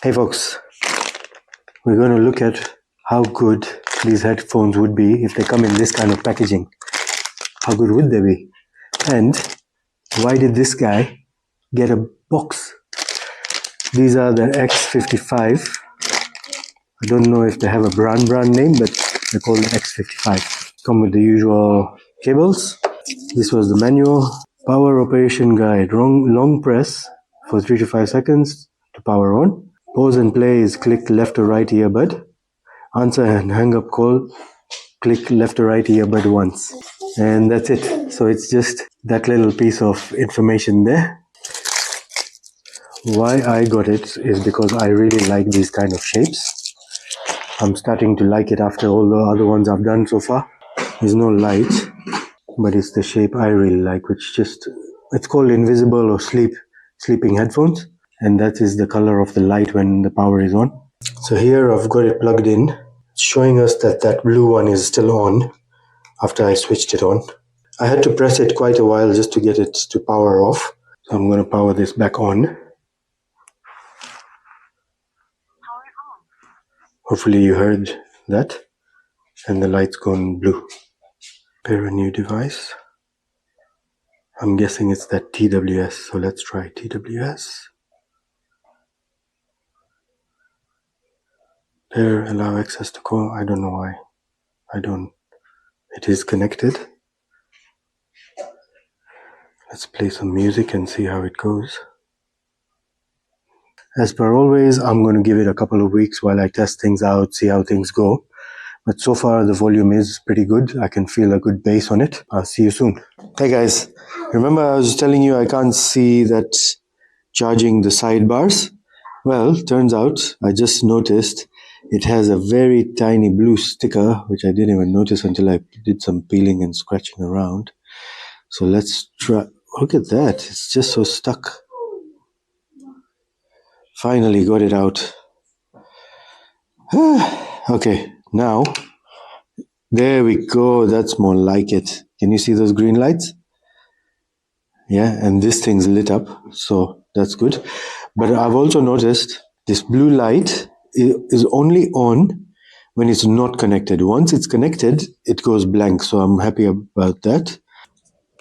Hey folks, we're going to look at how good these headphones would be if they come in this kind of packaging. How good would they be? And why did this guy get a box? These are the X55. I don't know if they have a brand name, but they're called X55. Come with the usual cables. This was the manual. Power operation guide. Long press for 3 to 5 seconds to power on. Pause and play is click left or right earbud. Answer and hang up call, click left or right earbud once. And that's it. So it's just that little piece of information there. Why I got it is because I really like these kind of shapes. I'm starting to like it after all the other ones I've done so far. There's no light, but it's the shape I really like, which it's called invisible or sleeping headphones. And that is the color of the light when the power is on. So here I've got it plugged in. It's showing us that blue one is still on after I switched it on. I had to press it quite a while just to get it to power off. So I'm going to power this back on. Hopefully you heard that. And the light's gone blue. Pair a new device. I'm guessing it's that TWS. So let's try TWS. Pair, allow access to call. I don't know why. It is connected. Let's play some music and see how it goes. As per always, I'm going to give it a couple of weeks while I test things out, see how things go. But so far the volume is pretty good. I can feel a good bass on it. I'll see you soon. Hey guys, remember I was telling you I can't see that charging the sidebars? Well, turns out I just noticed it has a very tiny blue sticker, which I didn't even notice until I did some peeling and scratching around. So let's try. Look at that. It's just so stuck. Finally got it out. Okay, now, there we go. That's more like it. Can you see those green lights? Yeah, and this thing's lit up, so that's good. But I've also noticed this blue light is only on when it's not connected. Once it's connected, it goes blank, so I'm happy about that.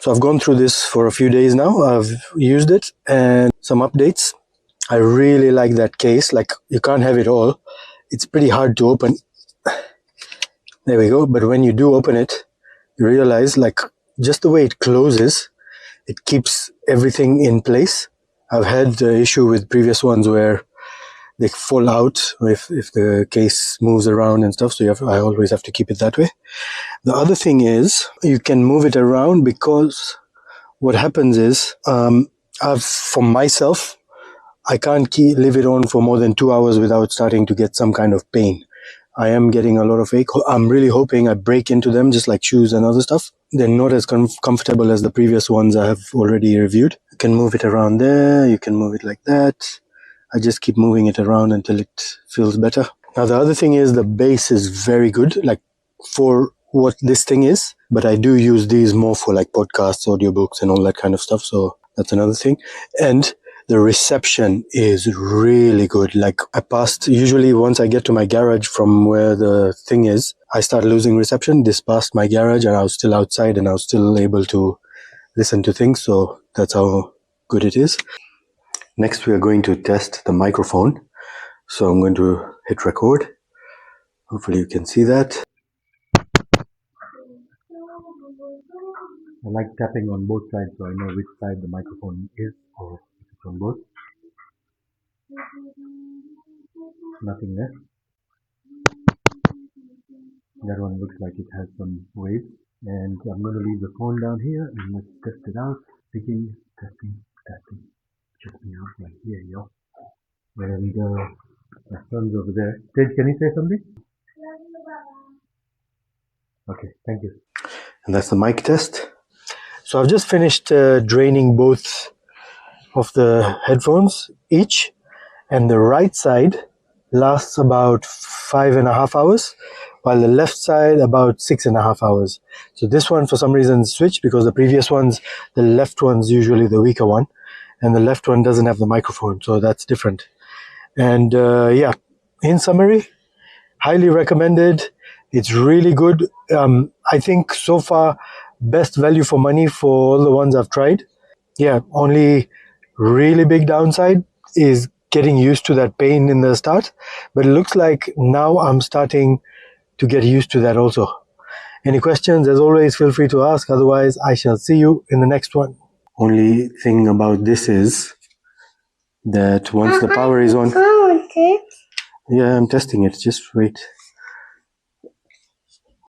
So I've gone through this for a few days now. I've used it and some updates. I really like that case. Like, you can't have it all. It's pretty hard to open. There we go. But when you do open it, you realize, like, just the way it closes, it keeps everything in place. I've had the issue with previous ones where they fall out if the case moves around and stuff. So I always have to keep it that way. The other thing is you can move it around, because what happens is, for myself, I can't leave it on for more than 2 hours without starting to get some kind of pain. I am getting a lot of ache. I'm really hoping I break into them, just like shoes and other stuff. They're not as comfortable as the previous ones I have already reviewed. You can move it around there. You can move it like that. I just keep moving it around until it feels better. Now, the other thing is the bass is very good, like for what this thing is. But I do use these more for like podcasts, audiobooks and all that kind of stuff. So that's another thing. And the reception is really good. Like, usually once I get to my garage from where the thing is, I start losing reception. This passed my garage and I was still outside and I was still able to listen to things. So that's how good it is. Next, we are going to test the microphone. So I'm going to hit record. Hopefully you can see that. I like tapping on both sides so I know which side the microphone is, or if it's on both. Nothing there. That one looks like it has some waves. And I'm going to leave the phone down here and let's test it out. Speaking, testing. Check me out, like here, yo. And my son's over there. Ted, can you say something? Okay, thank you. And that's the mic test. So I've just finished draining both of the headphones each, and the right side lasts about 5.5 hours, while the left side about 6.5 hours. So this one for some reason switched, because the previous ones, the left one's usually the weaker one, and the left one doesn't have the microphone, so that's different. And yeah, in summary, highly recommended. It's really good. I think so far best value for money for all the ones I've tried. Yeah, only really big downside is getting used to that pain in the start, but it looks like now I'm starting to get used to that also. Any questions, as always, feel free to ask. Otherwise, I shall see you in the next one. Only thing about this is that once the power is on... Yeah, I'm testing it. Just wait.